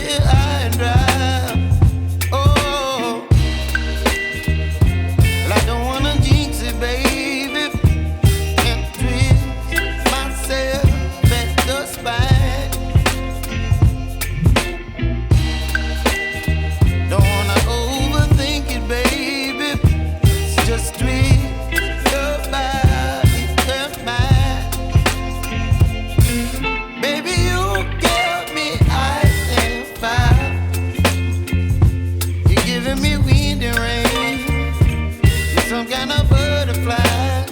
here high and dry. Oh, well, I don't wanna jinx it, baby, and twist myself at the spine. Don't wanna overthink it, baby. It's just twist your body and mine. Baby, you give me ice and fire. You're giving me wind and rain. You're some kind of butterfly.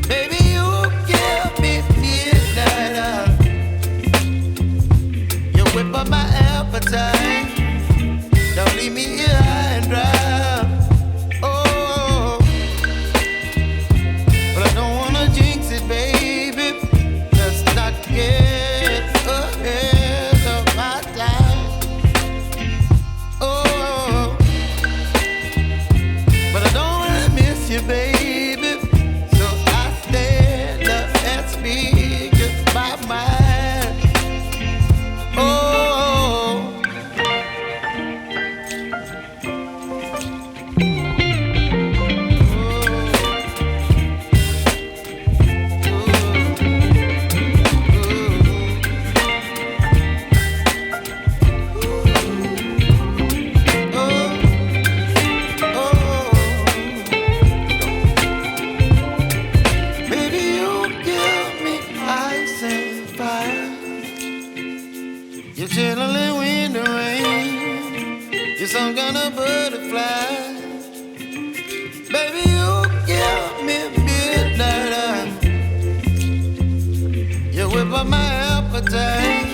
Baby, you give me midnight. You whip up my appetite. Don't leave me here high and dry. Oh, but I don't wanna jinx it, baby. Let's not get ahead of my time. Oh, but I don't wanna miss you, baby. So I stand up and speak my mind. Oh. Baby, you give me ice and fire. You're chilling wind and rain. You're some kind of butterfly. Baby, you give me midnight. You whip up my appetite.